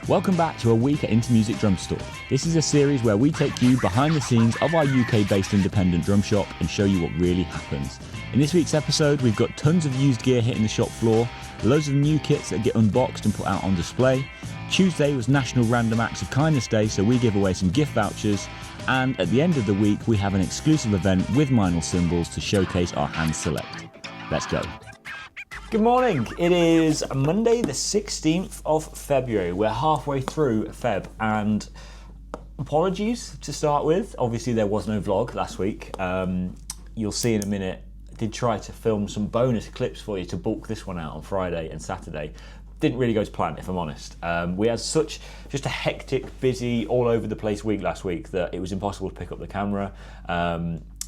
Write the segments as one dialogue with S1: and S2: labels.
S1: Welcome back to a week at Into Music Drum Store. This is a series where we take you behind the scenes of our UK-based independent drum shop and show you what really happens. In this week's episode, we've got tons of used gear hitting the shop floor, loads of new kits that get unboxed and put out on display. Tuesday was National Random Acts of Kindness Day, so we give away some gift vouchers. And at the end of the week, we have an exclusive event with Meinl cymbals to showcase our hand select. Let's go. Good morning. It is Monday the 16th of February. We're halfway through Feb, and apologies to start with. Obviously there was no vlog last week. You'll see in a minute. I did try to film some bonus clips for you to bulk this one out on Friday and Saturday. Didn't really go to plan, if I'm honest. We had such just a hectic, busy, all over the place week last week that it was impossible to pick up the camera.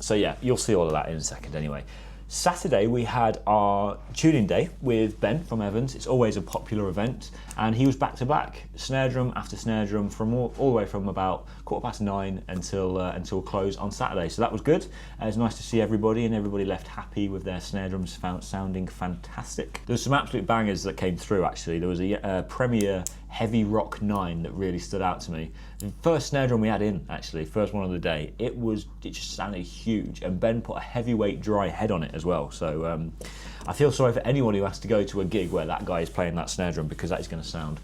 S1: So yeah, you'll see all of that in a second anyway. Saturday we had our tuning day with Ben from Evans. It's always a popular event, and he was back to back, snare drum after snare drum, from all the way from about 9:15 until close on Saturday. So that was good. It was nice to see everybody, and everybody left happy with their snare drums sounding fantastic. There was some absolute bangers that came through actually. There was a Premier Heavy Rock 9 that really stood out to me. The first snare drum we had in, actually, first one of the day, it just sounded huge, and Ben put a heavyweight dry head on it as well. So I feel sorry for anyone who has to go to a gig where that guy is playing that snare drum, because that is going to sound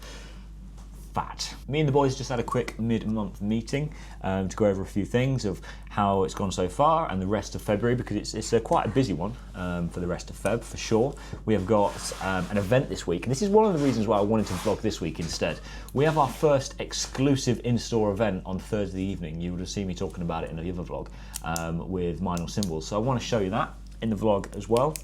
S1: fat. Me and the boys just had a quick mid-month meeting to go over a few things of how it's gone so far and the rest of February, because it's quite a busy one for the rest of Feb for sure. We have got an event this week, and this is one of the reasons why I wanted to vlog this week instead. We have our first exclusive in-store event on Thursday evening. You would have seen me talking about it in the other vlog with Meinl cymbals, so I want to show you that in the vlog as well.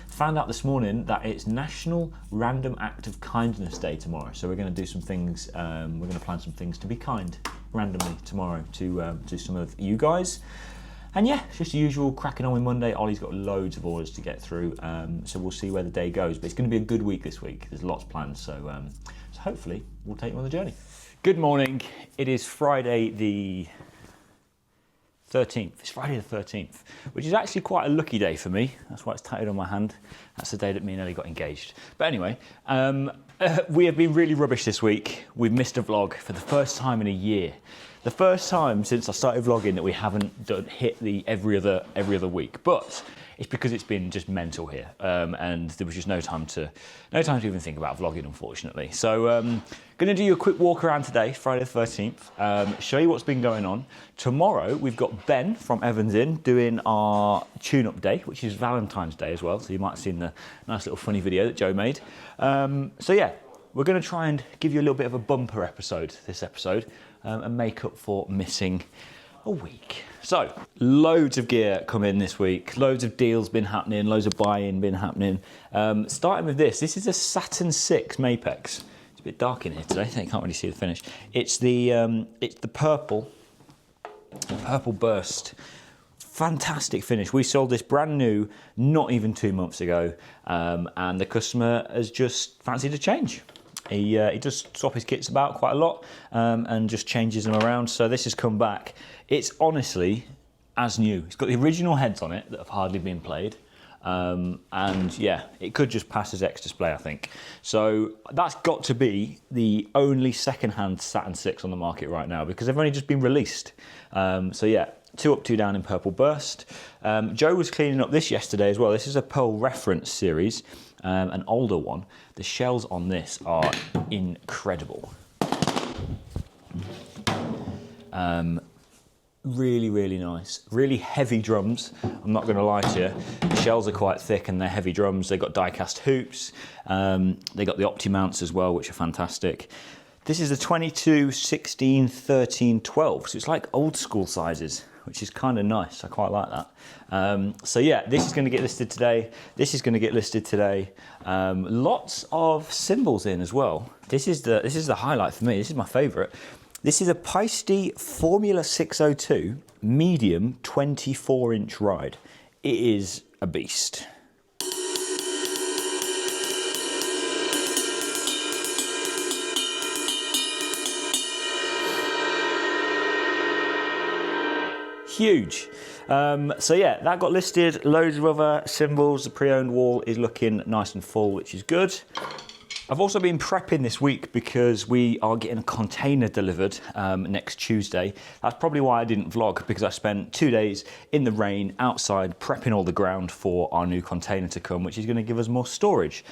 S1: Found out this morning that it's National Random Act of Kindness Day tomorrow, so we're going to do some things, we're going to plan some things to be kind randomly tomorrow to some of you guys. And yeah, it's just the usual cracking on with Monday. Ollie's got loads of orders to get through, so we'll see where the day goes, but it's going to be a good week this week. There's lots planned, so hopefully we'll take you on the journey. Good morning. It is Friday the 13th. It's Friday the 13th, which is actually quite a lucky day for me. That's why it's tattooed on my hand. That's the day that me and Ellie got engaged. But anyway, we have been really rubbish this week. We've missed a vlog for the first time in a year. The first time since I started vlogging that we haven't hit the every other week. But it's because it's been just mental here, and there was just no time to even think about vlogging, unfortunately. So going to do you a quick walk around today, Friday the 13th, show you what's been going on. Tomorrow we've got Ben from Evans in doing our tune-up day, which is Valentine's Day as well, so you might have seen the nice little funny video that Joe made. So yeah, we're going to try and give you a little bit of a bumper episode this episode, and make up for missing a week. So, loads of gear come in this week, loads of deals been happening, loads of buy-in been happening. Starting with this is a Saturn 6 Mapex. It's a bit dark in here today, so you can't really see the finish. It's the purple burst. Fantastic finish. We sold this brand new not even 2 months ago, and the customer has just fancied a change. He does swap his kits about quite a lot and just changes them around. So this has come back. It's honestly as new. It's got the original heads on it that have hardly been played. And yeah, it could just pass as X-Display, I think. So that's got to be the only second-hand Saturn 6 on the market right now, because they've only just been released. So yeah, 2 up, 2 down in purple burst. Joe was cleaning up this yesterday as well. This is a Pearl Reference series, an older one. The shells on this are incredible. Really, really nice. Really heavy drums. I'm not going to lie to you. The shells are quite thick and they're heavy drums. They've got die-cast hoops. They got the Opti mounts as well, which are fantastic. This is a 22, 16, 13, 12. So it's like old school sizes, which is kind of nice. I quite like that. So yeah, this is going to get listed today. This is going to get listed today. Lots of cymbals in as well. This is the highlight for me. This is my favourite. This is a Paiste Formula 602 medium 24-inch ride. It is a beast. Huge. So yeah, that got listed. Loads of other cymbals. The pre-owned wall is looking nice and full, which is good. I've also been prepping this week because we are getting a container delivered next Tuesday. That's probably why I didn't vlog, because I spent 2 days in the rain outside prepping all the ground for our new container to come, which is going to give us more storage,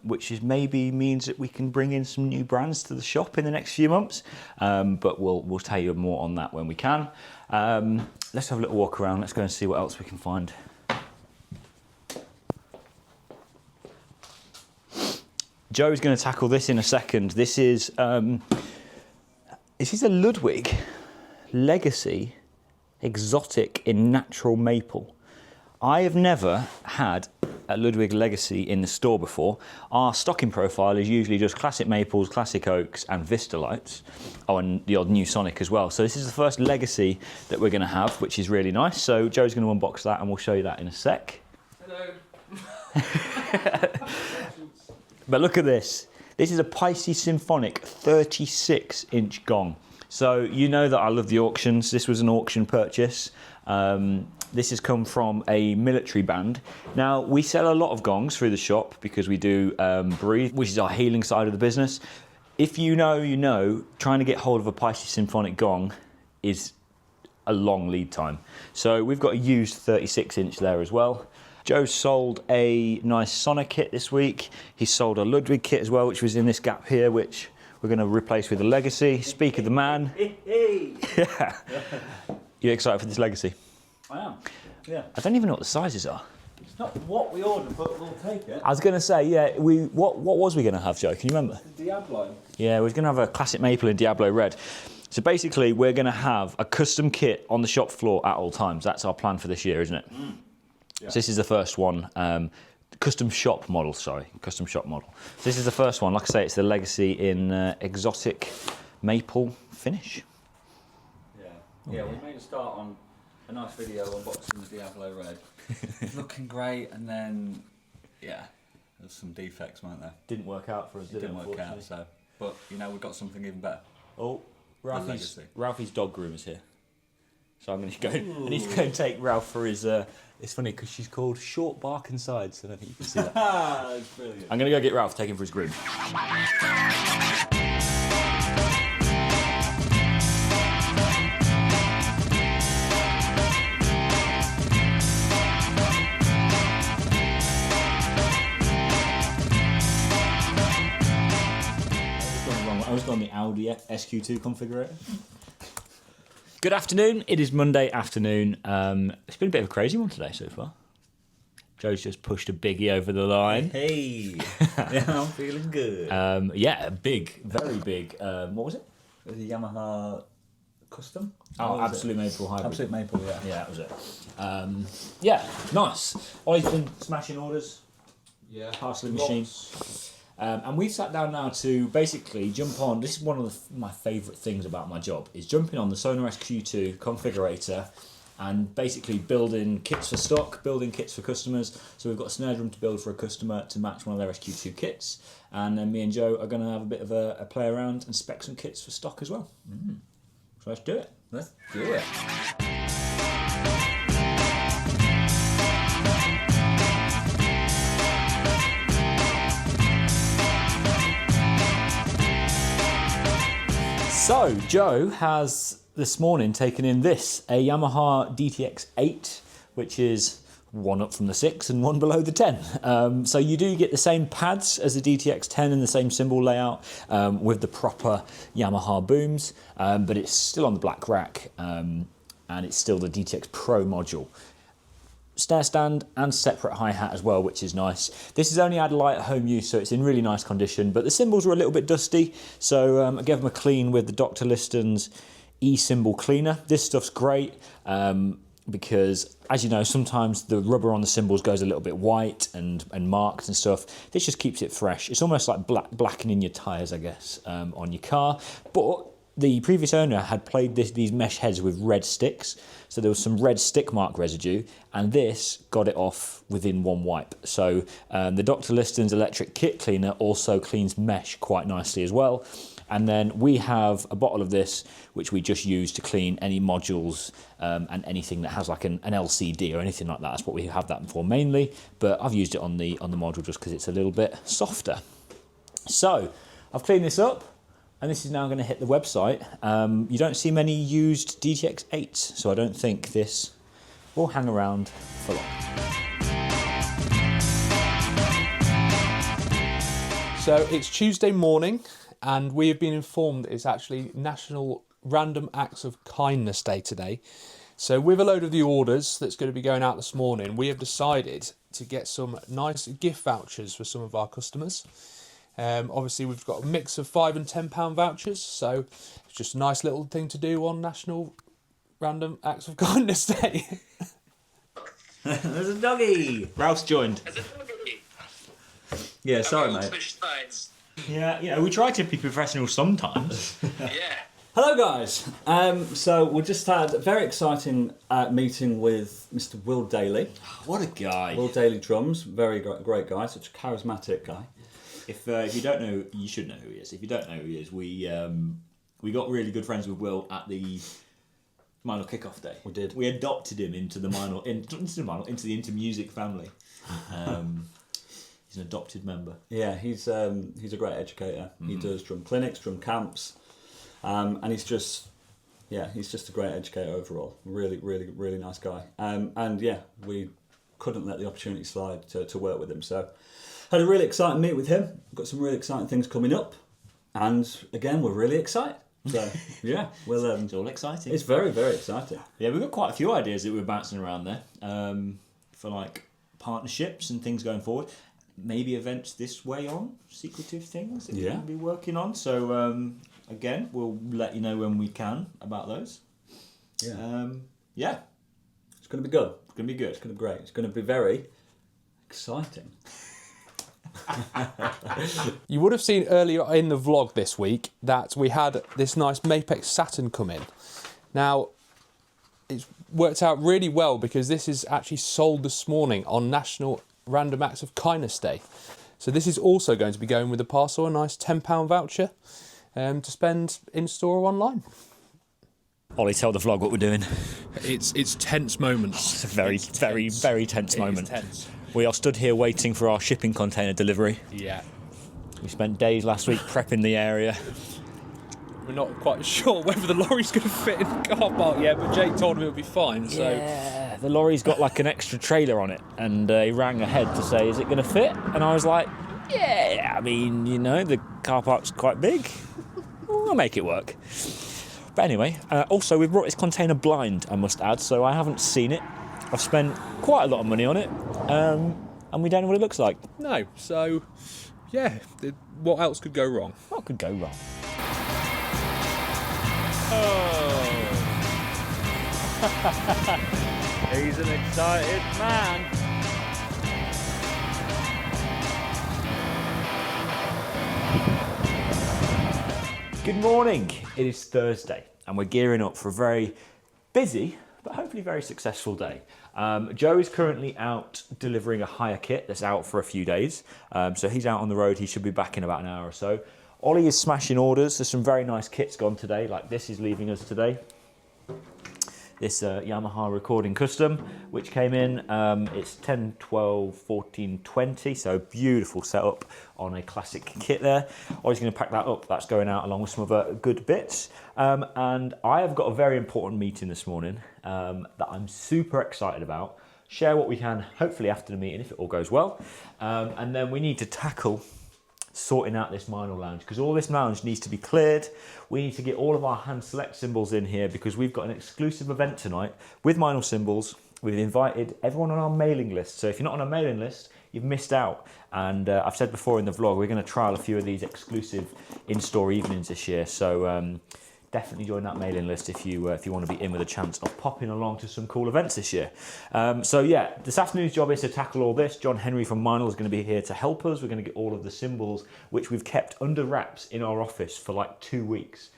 S1: which is maybe means that we can bring in some new brands to the shop in the next few months. But we'll tell you more on that when we can. Let's have a little walk around. Let's go and see what else we can find. Joe's going to tackle this in a second. This is a Ludwig Legacy Exotic in natural maple. I have never had a Ludwig Legacy in the store before. Our stocking profile is usually just classic maples, classic oaks and Vista lights. Oh, and the odd new Sonic as well. So this is the first Legacy that we're going to have, which is really nice. So Joe's going to unbox that and we'll show you that in a sec.
S2: Hello.
S1: But look at this. This is a Pisces Symphonic 36-inch gong. So you know that I love the auctions. This was an auction purchase. This has come from a military band. Now, we sell a lot of gongs through the shop because we do Breathe, which is our healing side of the business. If you know, you know, trying to get hold of a Pisces Symphonic gong is a long lead time. So we've got a used 36-inch there as well. Joe sold a nice Sonic kit this week. He sold a Ludwig kit as well, which was in this gap here, which we're going to replace with a Legacy. Speak of the man. Yeah. You excited for this Legacy?
S2: I am. Yeah.
S1: I don't even know what the sizes are.
S2: It's not what we ordered, but we'll take it.
S1: I was going to say, yeah. What was we going to have, Joe? Can you remember?
S2: The Diablo.
S1: Yeah, we're going to have a classic maple in Diablo Red. So basically, we're going to have a custom kit on the shop floor at all times. That's our plan for this year, isn't it? Mm. Yeah. So this is the first one, custom shop model. So this is the first one. Like I say, it's the Legacy in exotic maple finish.
S2: Yeah, yeah. We made a start on a nice video unboxing the Diablo Red. It's looking great, and then yeah, there's some defects, weren't there?
S1: Didn't work out for us.
S2: Didn't work out. So, but you know, we've got something even better.
S1: Oh, Ralphie's dog groom is here. So I need to go and take Ralph for his. It's funny because she's called Short Bark and Sides, so I don't think you can see that.
S2: That's brilliant.
S1: I'm going to go get Ralph, take him for his groom. I was on the Audi SQ2 configurator. Good afternoon. It is Monday afternoon. It's been a bit of a crazy one today so far. Joe's just pushed a biggie over the line.
S2: Hey, yeah, I'm feeling good.
S1: Yeah, big, very big. What was it?
S2: It was a Yamaha Custom.
S1: Oh, Absolute Maple Hybrid.
S2: Absolute Maple, yeah.
S1: Yeah, that was it. Yeah, nice. Ollie's been smashing orders.
S2: Yeah.
S1: Parceling machines. And we've sat down now to basically jump on. This is one of my favourite things about my job, is jumping on the Sonar SQ2 configurator and basically building kits for stock, building kits for customers. So we've got a snare drum to build for a customer to match one of their SQ2 kits. And then me and Joe are going to have a bit of a play around and spec some kits for stock as well. Mm. So let's do it.
S2: Let's do it.
S1: So, Joe has this morning taken in this, a Yamaha DTX 8, which is one up from the 6 and one below the 10. So you do get the same pads as the DTX 10 and the same cymbal layout with the proper Yamaha booms, but it's still on the black rack and it's still the DTX Pro module. Snare stand and separate hi-hat as well, which is nice. This is only had light at home use, so it's in really nice condition, but the cymbals were a little bit dusty, so I gave them a clean with the Dr. Liston's e-cymbal cleaner. This stuff's great because, as you know, sometimes the rubber on the cymbals goes a little bit white and marked and stuff. This just keeps it fresh. It's almost like blackening your tyres, I guess, on your car, but the previous owner had played these mesh heads with red sticks, so there was some red stick mark residue, and this got it off within one wipe. So the Dr. Liston's electric kit cleaner also cleans mesh quite nicely as well. And then we have a bottle of this, which we just use to clean any modules and anything that has like an LCD or anything like that. That's what we have that for mainly, but I've used it on the module just because it's a little bit softer. So I've cleaned this up, and this is now going to hit the website. You don't see many used DTX 8s, so I don't think this will hang around for long.
S3: So it's Tuesday morning, and we have been informed it's actually National Random Acts of Kindness Day today. So with a load of the orders that's going to be going out this morning, we have decided to get some nice gift vouchers for some of our customers. Obviously, we've got a mix of £5 and £10 vouchers, so it's just a nice little thing to do on National Random Acts of Kindness Day.
S1: There's a doggy! Ralph's joined.
S4: There's a doggy.
S1: Yeah, sorry,
S4: Have we all
S1: mate.
S4: switched sides?
S1: Yeah, we try to be professional sometimes.
S4: Yeah.
S2: Hello guys, so we just had a very exciting meeting with Mr. Will Daly.
S1: What a guy.
S2: Will Daly drums, very great guy, such a charismatic guy.
S1: If you don't know, you should know who he is. If you don't know who he is, we got really good friends with Will at the Meinl kickoff day.
S2: We did.
S1: We adopted him into the Meinl, into the Into Music family. He's an adopted member.
S2: Yeah, he's a great educator. He does drum clinics, drum camps, and he's just a great educator overall. Really, really, really nice guy. And yeah, we couldn't let the opportunity slide to work with him. So had a really exciting meet with him. Got some really exciting things coming up, and again, we're really excited. So yeah, well,
S1: It's all exciting.
S2: it's very, very exciting.
S1: Yeah, we've got quite a few ideas that we're bouncing around there for like partnerships and things going forward. Maybe events this way on, secretive things that we'll be working on. So again, we'll let you know when we can about those.
S2: Yeah. It's going to be good.
S1: It's going to be good.
S2: It's going to be great. It's going to be very exciting.
S3: You would have seen earlier in the vlog this week that we had this nice Mapex Saturn come in. Now, it's worked out really well because this is actually sold this morning on National Random Acts of Kindness Day. So this is also going to be going with the parcel, a nice £10 voucher to spend in store or online.
S1: Ollie, tell the vlog what we're doing.
S3: It's tense moments.
S1: It's a very, very, very tense moment.
S3: It is tense.
S1: We are stood here waiting for our shipping container delivery.
S3: Yeah.
S1: We spent days last week prepping the area.
S3: We're not quite sure whether the lorry's going to fit in the car park yet, but Jake told him it'll be fine. So
S1: Yeah, the lorry's got like an extra trailer on it, and he rang ahead to say, is it going to fit? And I was like, yeah, I mean, you know, the car park's quite big. We'll make it work. But anyway, also we brought this container blind, I must add, so I haven't seen it. I've spent quite a lot of money on it, and we don't know what it looks like.
S3: no, so yeah, what else could go wrong?
S1: What could go wrong? He's an excited man. Good morning. It is Thursday, and we're gearing up for a very busy, but hopefully very successful day. Joe is currently out delivering a hire kit that's out for a few days. So he's out on the road. He should be back in about an hour or so. Ollie is smashing orders. There's some very nice kits gone today, like this is leaving us today. This Yamaha Recording Custom, which came in, it's 10, 12, 14, 20, so beautiful setup on a classic kit there. Ollie's going to pack that up. That's going out along with some other good bits. And I have got a very important meeting this morning that I'm super excited about. Share what we can, hopefully after the meeting, if it all goes well. And then we need to tackle sorting out this Meinl lounge, because all this lounge needs to be cleared. We need to get all of our hand select cymbals in here because we've got an exclusive event tonight with Meinl cymbals. We've invited everyone on our mailing list, so if you're not on our mailing list, you've missed out. And I've said before in the vlog, we're going to trial a few of these exclusive in-store evenings this year, so definitely join that mailing list if you want to be in with a chance of popping along to some cool events this year. So yeah, this afternoon's job is to tackle all this. John Henry from Meinl is going to be here to help us. We're going to get all of the cymbals, which we've kept under wraps in our office for like 2 weeks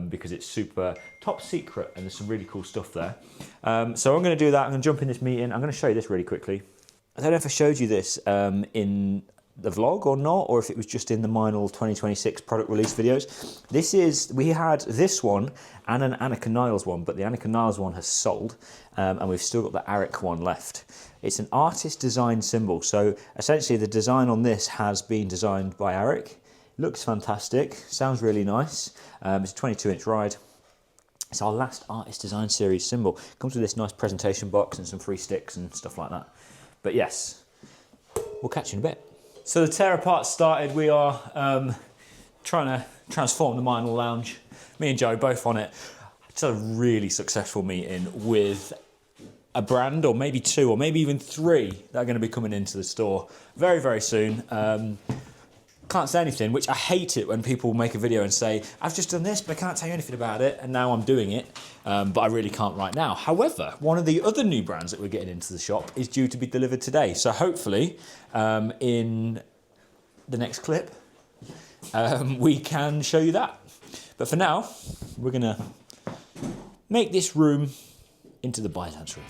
S1: because it's super top secret and there's some really cool stuff there. So I'm going to do that. I'm going to jump in this meeting. I'm going to show you this really quickly. I don't know if I showed you this in the vlog or not, or if it was just in the Meinl 2026 product release videos. We had this one and an Annika Niles one, but the Annika Niles one has sold, and we've still got the Arik one left. It's an artist designed cymbal, so essentially the design on this has been designed by Arik. Looks fantastic, sounds really nice. It's a 22-inch ride. It's our last Artist Design Series cymbal. Comes with this nice presentation box and some free sticks and stuff like that. But yes, we'll catch you in a bit. So the tear apart started. We are trying to transform the Meinl lounge. Me and Joe both on it. It's a really successful meeting with a brand, or maybe two, or maybe even three that are going to be coming into the store very, very soon. Can't say anything, which I hate it when people make a video and say, I've just done this, but I can't tell you anything about it, and now I'm doing it, but I really can't right now. However, one of the other new brands that we're getting into the shop is due to be delivered today. So hopefully, in the next clip, we can show you that. But for now, we're gonna make this room into the bylads room.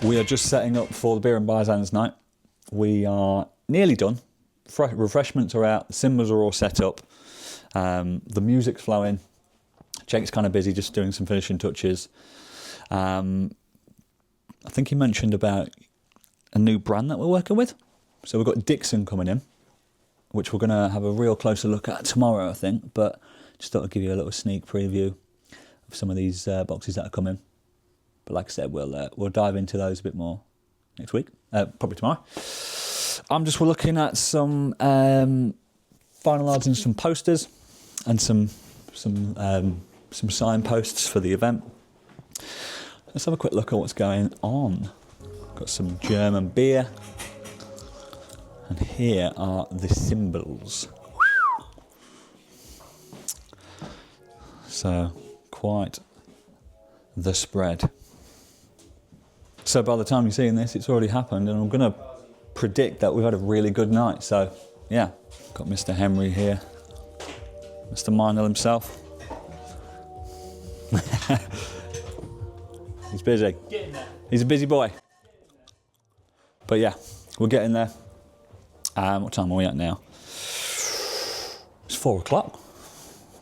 S2: We are just setting up for the Beer and Byzan's night. We are nearly done. Refreshments are out, the cymbals are all set up. The music's flowing. Jake's kind of busy just doing some finishing touches. I think he mentioned about a new brand that we're working with. So we've got Dixon coming in, which we're going to have a real closer look at tomorrow, I think. But just thought I'd give you a little sneak preview of some of these boxes that are coming. But like I said, we'll dive into those a bit more next week, probably tomorrow. I'm just looking at some finalising some posters and some signposts for the event. Let's have a quick look at what's going on. Got some German beer, and here are the cymbals. So quite the spread. So by the time you're seeing this, it's already happened, and I'm going to predict that we've had a really good night. So yeah, got Mr. Henry here, Mr. Meinl himself. He's busy.
S1: Getting there.
S2: He's a busy boy. But yeah, we're getting there. What time are we at now? It's 4 o'clock.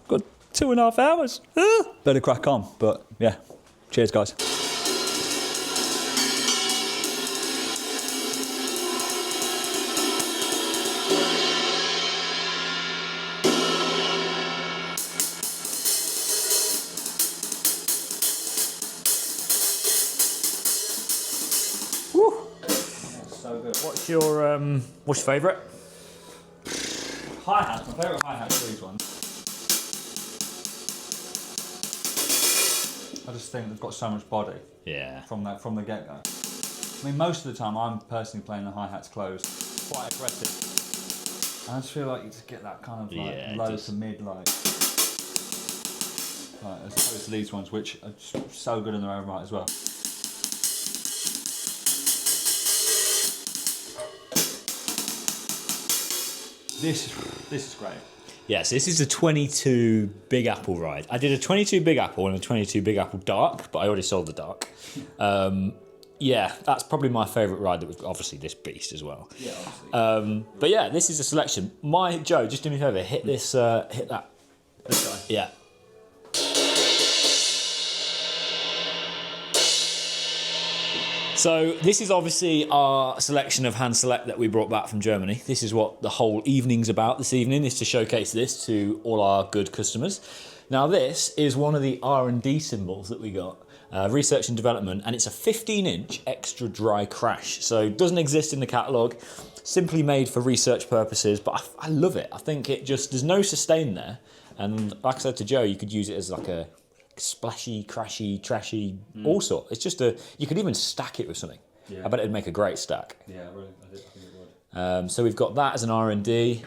S2: Got 2.5 hours. Better crack on. But yeah, cheers guys.
S1: What's your favourite? Hi-hats. My favourite hi-hats are these ones.
S2: I just think they've got so much body.
S1: Yeah.
S2: From the get-go. I mean, most of the time I'm personally playing the hi-hats closed, quite aggressive. I just feel like you just get that kind of like low to mid like as opposed to these ones, which are just so good in their own right as well. This is great.
S1: Yes, this is a 22 Big Apple ride. I did a 22 Big Apple and a 22 Big Apple Dark, but I already sold the Dark. Yeah, that's probably my favourite ride that we've got. Obviously this beast as well.
S2: Yeah, obviously.
S1: But yeah, this is a selection. Joe, just do me a favour, hit this, hit that.
S2: This guy.
S1: Yeah. So this is obviously our selection of hand select that we brought back from Germany. This is what the whole evening's about this evening, is to showcase this to all our good customers. Now this is one of the R&D cymbals that we got, research and development, and it's a 15-inch extra dry crash. So it doesn't exist in the catalogue, simply made for research purposes, but I love it. I think it just, there's no sustain there. And like I said to Joe, you could use it as like a splashy, crashy, trashy, all sort. It's just you could even stack it with something. Yeah. I bet it'd make a great stack.
S2: Yeah, really, I think it would.
S1: So we've got that as an R&D.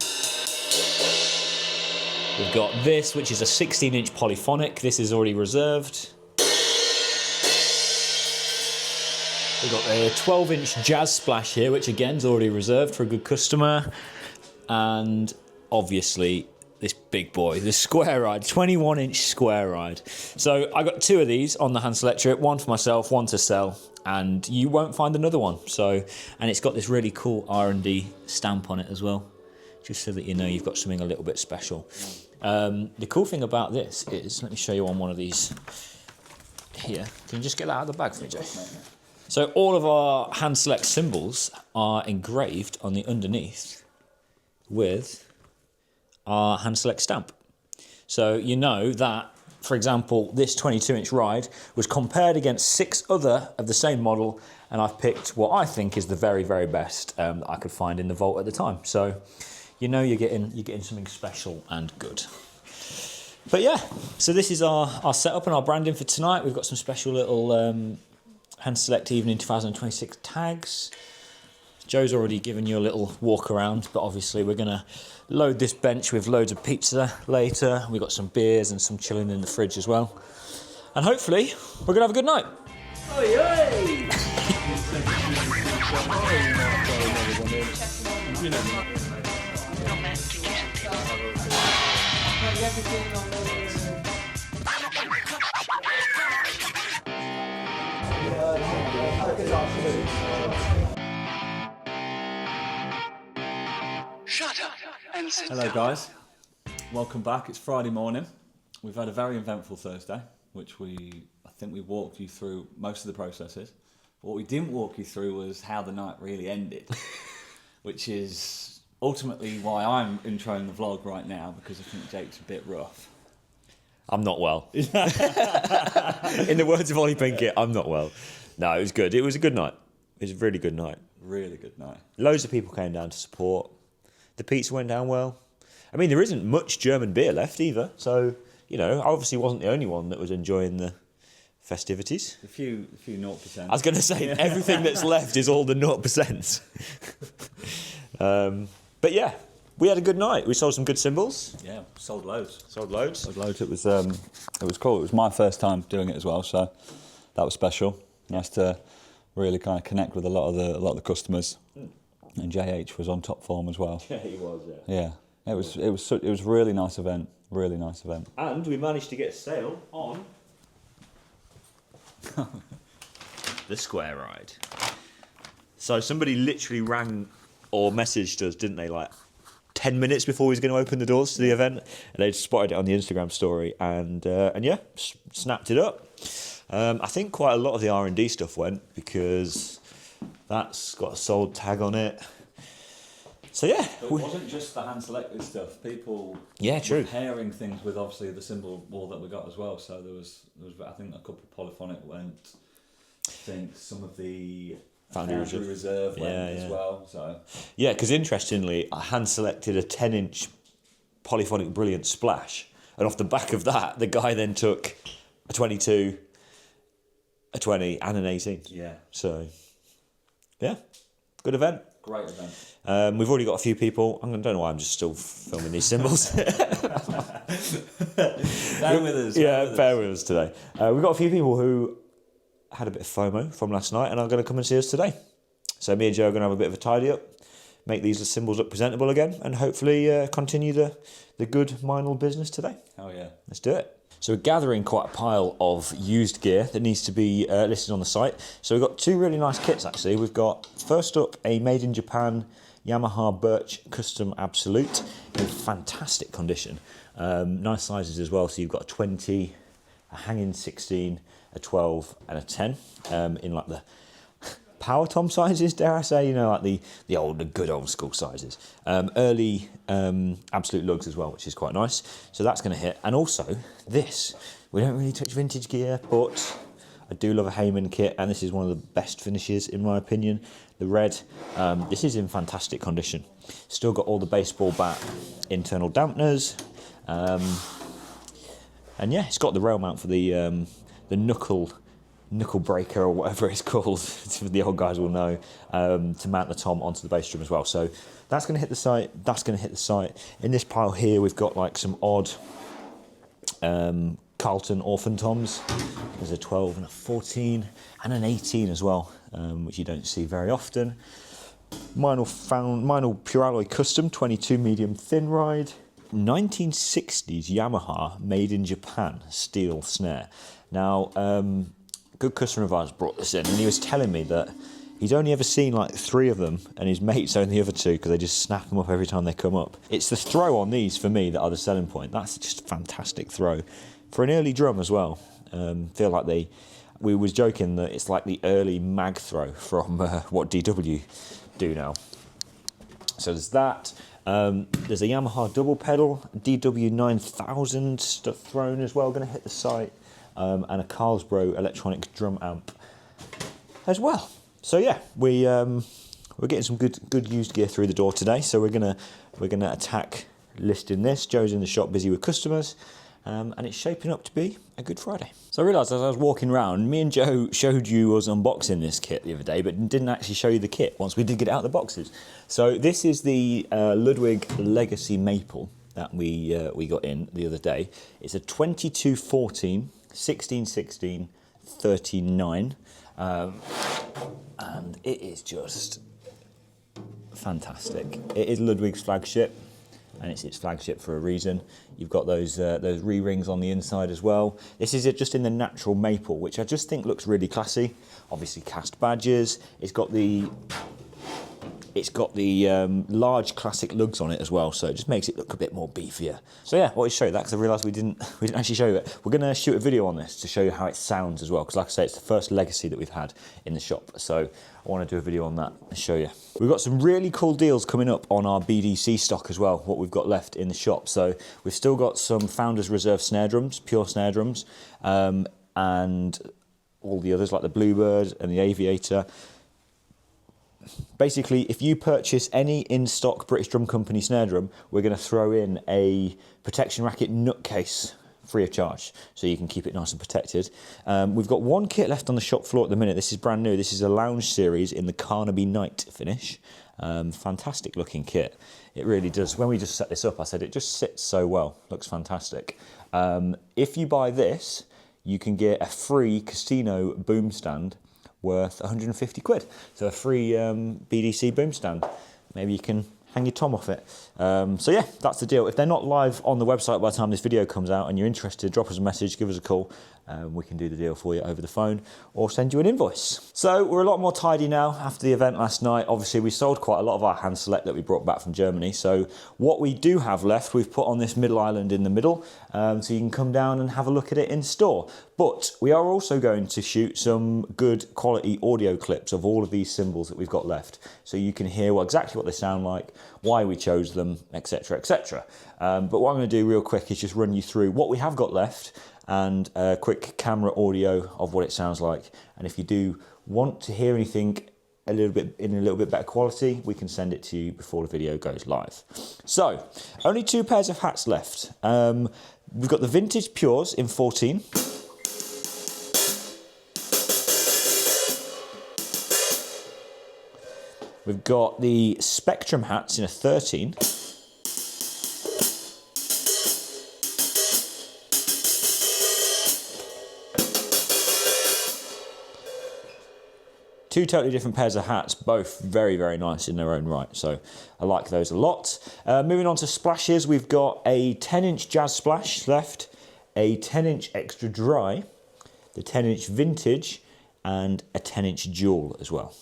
S1: We've got this, which is a 16-inch polyphonic. This is already reserved. We've got a 12-inch jazz splash here, which again is already reserved for a good customer. And obviously this big boy, the square ride, 21-inch square ride. So I got 2 of these on the hand select trip, one for myself, one to sell, and you won't find another one. So, and it's got this really cool R&D stamp on it as well. just so that you know you've got something a little bit special. The cool thing about this is, let me show you on one of these here. Can you just get that out of the bag for me, Jay? So all of our hand select cymbals are engraved on the underneath with our hand select stamp. So you know that, for example, this 22-inch ride was compared against 6 other of the same model, and I've picked what I think is the very, very best that I could find in the vault at the time. So you know you're getting something special and good. But yeah, so this is our setup and our branding for tonight. We've got some special little hand select evening 2026 tags. Joe's already given you a little walk around, but obviously we're going to load this bench with loads of pizza later. We've got some beers and some chilling in the fridge as well. And hopefully we're going to have a good night.
S4: Shut up and sit
S2: Hello
S4: down.
S2: guys, welcome back. It's Friday morning. We've had a very eventful Thursday, which I think we walked you through most of the processes. What we didn't walk you through was how the night really ended, which is ultimately why I'm introing the vlog right now, because I think Jake's a bit rough.
S1: I'm not well. In the words of Ollie Pinkett, I'm not well. No, it was good. It was a good night. It was a really good night.
S2: Really good night.
S1: Loads of people came down to support. The pizza went down well. I mean, there isn't much German beer left either. So, you know, I obviously wasn't the only one that was enjoying the festivities.
S2: A few 0%.
S1: I was going to say, everything that's left is all the 0%. But yeah, we had a good night. We sold some good cymbals.
S2: Yeah, sold loads.
S1: Sold loads.
S2: Sold loads. It was cool. It was my first time doing it as well, so that was special. Nice to really kind of connect with a lot of the customers. And JH was on top form as well.
S1: Yeah, he was,
S2: Yeah, it was a really nice event. Really nice event.
S1: And we managed to get a sale on the square ride. So somebody literally rang or messaged us, didn't they, like 10 minutes before we was going to open the doors to the event, and they spotted it on the Instagram story, and yeah, snapped it up. I think quite a lot of the R&D stuff went, because that's got a sold tag on it. So yeah,
S2: But it wasn't just the hand selected stuff. People
S1: true.
S2: were pairing things with obviously the cymbal wall that we got as well. So there was I think a couple of polyphonic went. I think some of the
S1: Foundry
S2: Reserve went
S1: Yeah.
S2: as well. So
S1: Yeah, because interestingly, I hand selected a 10-inch polyphonic brilliant splash, and off the back of that, the guy then took a 22, a 20, and an 18.
S2: yeah,
S1: So yeah, good event.
S2: great event.
S1: We've already got a few people. I don't know why I'm just still filming these cymbals.
S2: Bear with us.
S1: Bear with us today. We've got a few people who had a bit of FOMO from last night and are going to come and see us today. So me and Joe are going to have a bit of a tidy up, make these cymbals look presentable again, and hopefully continue the good Meinl business today.
S2: Oh yeah.
S1: Let's do it. So we're gathering quite a pile of used gear that needs to be listed on the site. So we've got 2 really nice kits actually. We've got, first up, a made in Japan Yamaha Birch Custom Absolute in fantastic condition. Nice sizes as well. So you've got a 20, a hanging 16, a 12 and a 10 in like the power tom sizes, dare I say, you know, like the good old school sizes. Early absolute lugs as well, which is quite nice. So that's going to hit. And also this, we don't really touch vintage gear, but I do love a Heyman kit, and this is one of the best finishes in my opinion. The red, this is in fantastic condition. Still got all the baseball bat internal dampeners. And yeah, it's got the rail mount for the knuckle breaker or whatever it's called, the old guys will know, to mount the tom onto the bass drum as well. So that's going to hit the site, that's going to hit the site. In this pile here we've got like some odd Carlton orphan toms. There's a 12 and a 14 and an 18 as well, which you don't see very often. Meinl Pure Alloy Custom 22 medium thin ride. 1960s Yamaha made in Japan steel snare. Now, good customer of ours brought this in, and he was telling me that He's only ever seen like 3 of them, and his mates own the other 2 because they just snap them up every time they come up. It's the throw on these for me that are the selling point. That's just a fantastic throw for an early drum as well. Feel like we was joking that it's like the early mag throw from what DW do now. So there's that. There's a Yamaha double pedal, DW 9000 stuff thrown as well, going to hit the site, and a Carlsbro electronic drum amp as well. So yeah, we're getting some good used gear through the door today. So we're gonna attack listing this. Joe's in the shop busy with customers, and it's shaping up to be a good Friday. So I realised as I was walking around, me and Joe showed you us unboxing this kit the other day, but didn't actually show you the kit once we did get it out of the boxes. So this is the Ludwig Legacy Maple that we got in the other day. It's a 2214, 1616, 39. And it is just fantastic. It is Ludwig's flagship, and it's its flagship for a reason. You've got those re-rings on the inside as well. This is just in the natural maple, which I just think looks really classy. Obviously cast badges. It's got the large classic lugs on it as well, so it just makes it look a bit more beefier. So yeah, I wanted to show you that because I realised we didn't actually show you it. We're going to shoot a video on this to show you how it sounds as well, because like I say, it's the first Legacy that we've had in the shop. So I want to do a video on that and show you. We've got some really cool deals coming up on our BDC stock as well, what we've got left in the shop. So we've still got some Founders Reserve snare drums, pure snare drums, and all the others like the Bluebird and the Aviator. Basically, if you purchase any in-stock British Drum Company snare drum, we're going to throw in a protection racket nut case free of charge, so you can keep it nice and protected. We've got 1 kit left on the shop floor at the minute. This is brand new. This is a Lounge Series in the Carnaby Night finish. Fantastic looking kit. It really does. When we just set this up, I said it just sits so well. Looks fantastic. If you buy this, you can get a free Casino boom stand worth 150 quid. So a free BDC boom stand. Maybe you can hang your tom off it. So yeah, that's the deal. If they're not live on the website by the time this video comes out and you're interested, drop us a message, give us a call. We can do the deal for you over the phone or send you an invoice. So we're a lot more tidy now after the event last night. Obviously, we sold quite a lot of our hand select that we brought back from Germany. So what we do have left, we've put on this middle island in the middle, so you can come down and have a look at it in store. But we are also going to shoot some good quality audio clips of all of these cymbals that we've got left, so you can hear exactly what they sound like, why we chose them, etc., etc. But what I'm going to do real quick is just run you through what we have got left and a quick camera audio of what it sounds like. And if you do want to hear anything in a little bit better quality, we can send it to you before the video goes live. So, only 2 pairs of hats left. We've got the Vintage Pures in 14. We've got the Spectrum hats in a 13. Two totally different pairs of hats, both very, very nice in their own right. So I like those a lot. Moving on to splashes, we've got a 10-inch Jazz Splash left, a 10-inch Extra Dry, the 10-inch Vintage, and a 10-inch Dual as well.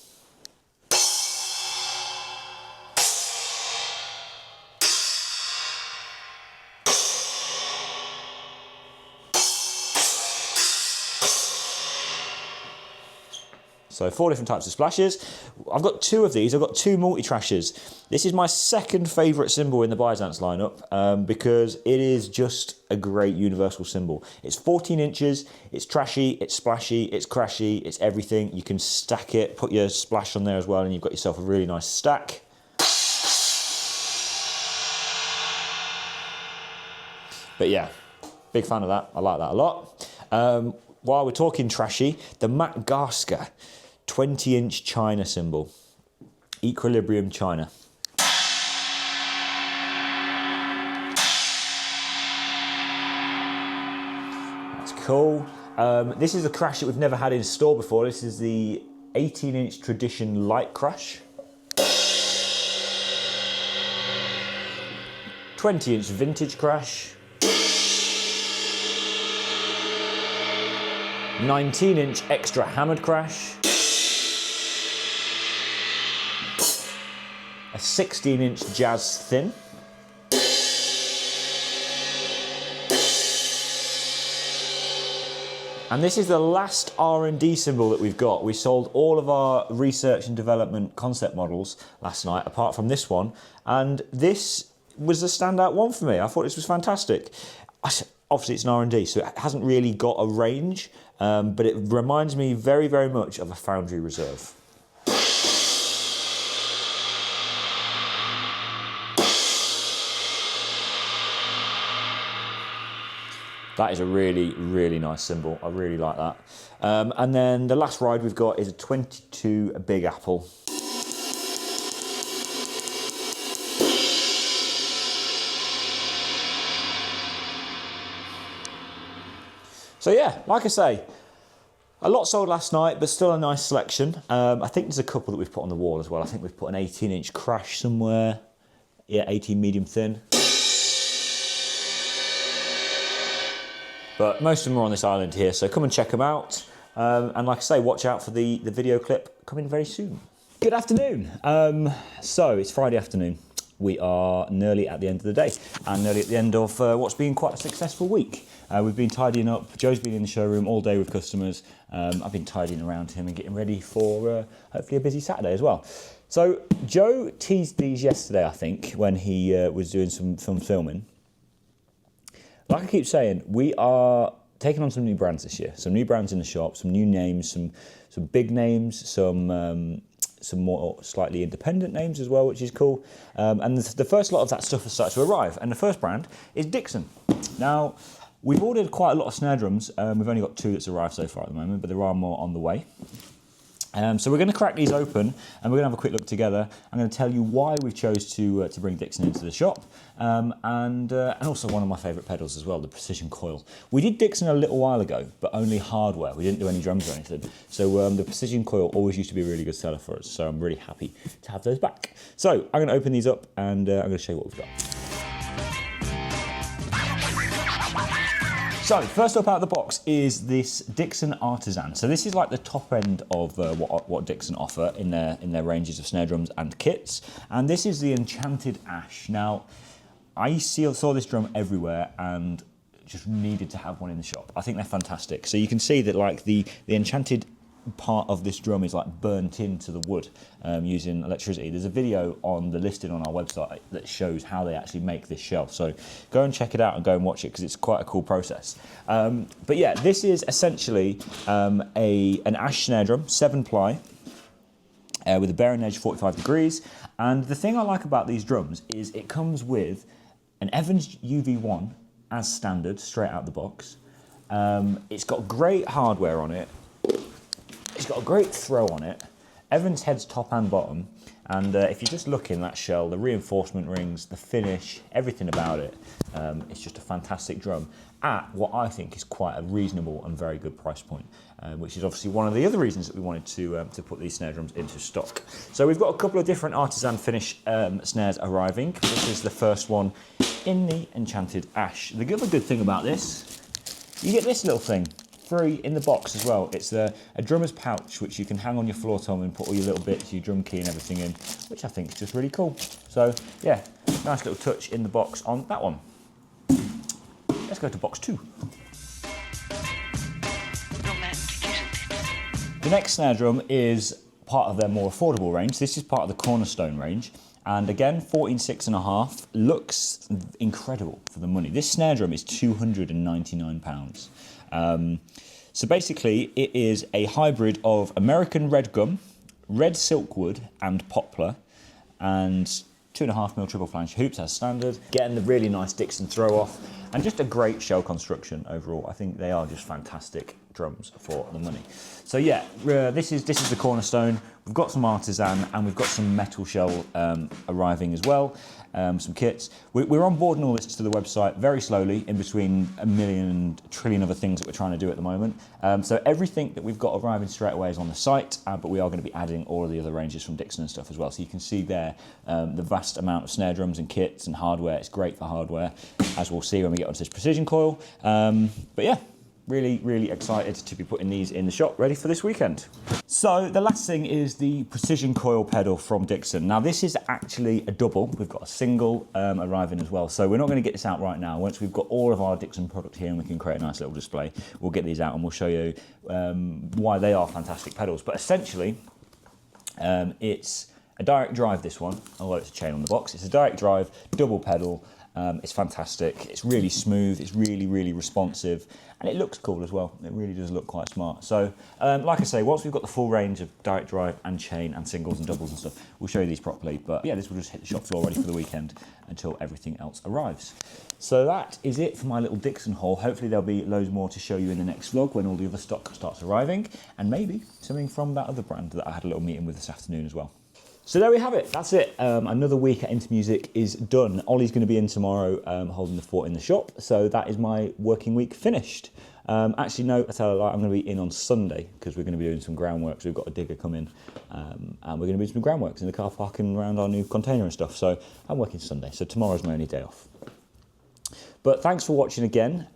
S1: So 4 different types of splashes. I've got 2 of these. I've got 2 multi-trashes. This is my second favourite cymbal in the Byzance lineup because it is just a great universal cymbal. It's 14 inches, it's trashy, it's splashy, it's crashy, it's everything. You can stack it, put your splash on there as well, and you've got yourself a really nice stack. But yeah, big fan of that. I like that a lot. While we're talking trashy, the Matt Garska 20-inch China cymbal, Equilibrium China. That's cool. This is a crash that we've never had in store before. This is the 18-inch Tradition Light Crash. 20-inch Vintage Crash. 19-inch Extra Hammered Crash. a 16-inch jazz thin. And this is the last R&D cymbal that we've got. We sold all of our research and development concept models last night, apart from this one. And this was a standout one for me. I thought this was fantastic. Obviously it's an R&D, so it hasn't really got a range, but it reminds me very, very much of a Foundry Reserve. That is a really, really nice cymbal. I really like that. And then the last ride we've got is a 22 Big Apple. So yeah, like I say, a lot sold last night, but still a nice selection. I think there's a couple that we've put on the wall as well. I think we've put an 18-inch Crash somewhere. Yeah, 18 medium thin. But most of them are on this island here, so come and check them out. And like I say, watch out for the video clip coming very soon. Good afternoon. So it's Friday afternoon. We are nearly at the end of the day and nearly at the end of what's been quite a successful week. We've been tidying up. Joe's been in the showroom all day with customers. I've been tidying around him and getting ready for hopefully a busy Saturday as well. So Joe teased these yesterday, I think, when he was doing some filming. Like I keep saying, we are taking on some new brands this year. Some new brands in the shop, some new names, some big names, some more slightly independent names as well, which is cool. And the first lot of that stuff has started to arrive. And the first brand is Dixon. Now, we've ordered quite a lot of snare drums. We've only got 2 that's arrived so far at the moment, but there are more on the way. So we're going to crack these open and we're going to have a quick look together. I'm going to tell you why we've chose to bring Dixon into the shop and also one of my favourite pedals as well, the Precision Coil. We did Dixon a little while ago, but only hardware. We didn't do any drums or anything. So the Precision Coil always used to be a really good seller for us. So I'm really happy to have those back. So I'm going to open these up and I'm going to show you what we've got. So first up out of the box is this Dixon Artisan. So this is like the top end of what Dixon offer in their ranges of snare drums and kits. And this is the Enchanted Ash. Now, I saw this drum everywhere and just needed to have one in the shop. I think they're fantastic. So you can see that like the Enchanted part of this drum is like burnt into the wood using electricity. There's a video on the listing on our website that shows how they actually make this shell. So go and check it out and go and watch it because it's quite a cool process. But yeah, this is essentially an ash snare drum, 7-ply, with a bearing edge 45 degrees. And the thing I like about these drums is it comes with an Evans UV1 as standard, straight out the box. It's got great hardware on it. It's got a great throw on it. Evans heads top and bottom. And if you just look in that shell, the reinforcement rings, the finish, everything about it, it's just a fantastic drum at what I think is quite a reasonable and very good price point, which is obviously one of the other reasons that we wanted to put these snare drums into stock. So we've got a couple of different artisan finish snares arriving. This is the first one in the Enchanted Ash. The other good thing about this, you get this little thing. Free in the box as well. It's a drummer's pouch which you can hang on your floor tom and put all your little bits, your drum key and everything in, which I think is just really cool. So yeah, nice little touch in the box on that one. Let's go to box 2. The next snare drum is part of their more affordable range. This is part of the Cornerstone range. And again, 14.6.5, looks incredible for the money. This snare drum is £299. So basically, it is a hybrid of American red gum, red silkwood, and poplar, and 2.5mm triple flange hoops as standard. Getting the really nice Dixon throw off, and just a great shell construction overall. I think they are just fantastic drums for the money. So yeah, this is the Cornerstone. We've got some artisan and we've got some metal shell arriving as well. Some kits. We're onboarding all this to the website very slowly in between a million and trillion other things that we're trying to do at the moment. So everything that we've got arriving straight away is on the site, but we are going to be adding all of the other ranges from Dixon and stuff as well. So you can see there the vast amount of snare drums and kits and hardware. It's great for hardware, as we'll see when we get onto this Precision Coil. But yeah, really, really excited to be putting these in the shop, ready for this weekend. So the last thing is the precision coil pedal from Dixon. Now this is actually a double. We've got a single arriving as well. So we're not going to get this out right now. Once we've got all of our Dixon product here and we can create a nice little display, we'll get these out and we'll show you why they are fantastic pedals. But essentially, it's a direct drive, this one, although it's a chain on the box. It's a direct drive, double pedal. It's fantastic. It's really smooth. It's really, really responsive. And it looks cool as well. It really does look quite smart. So, like I say, once we've got the full range of direct drive and chain and singles and doubles and stuff, we'll show you these properly. But yeah, this will just hit the shop floor ready for the weekend until everything else arrives. So that is it for my little Dixon haul. Hopefully there'll be loads more to show you in the next vlog when all the other stock starts arriving. And maybe something from that other brand that I had a little meeting with this afternoon as well. So there we have it, that's it. Another week at Into Music is done. Ollie's going to be in tomorrow holding the fort in the shop, so that is my working week finished. Actually, no, I tell a lie, I'm going to be in on Sunday because we're going to be doing some groundworks. We've got a digger coming and we're going to be doing some groundworks in the car park and around our new container and stuff. So I'm working Sunday, so tomorrow's my only day off. But thanks for watching again.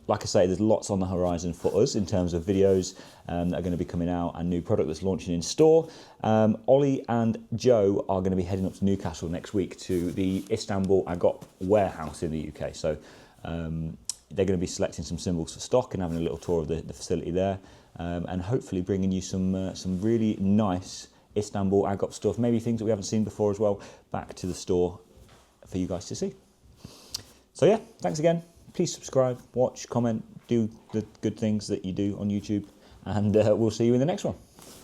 S1: Like I say, there's lots on the horizon for us in terms of videos that are going to be coming out and new product that's launching in store. Ollie and Joe are going to be heading up to Newcastle next week to the Cymbal Agop warehouse in the UK. So they're going to be selecting some cymbals for stock and having a little tour of the facility there, and hopefully bringing you some really nice Cymbal Agop stuff, maybe things that we haven't seen before as well, back to the store for you guys to see. So yeah, thanks again. Please subscribe, watch, comment, do the good things that you do on YouTube, and we'll see you in the next one.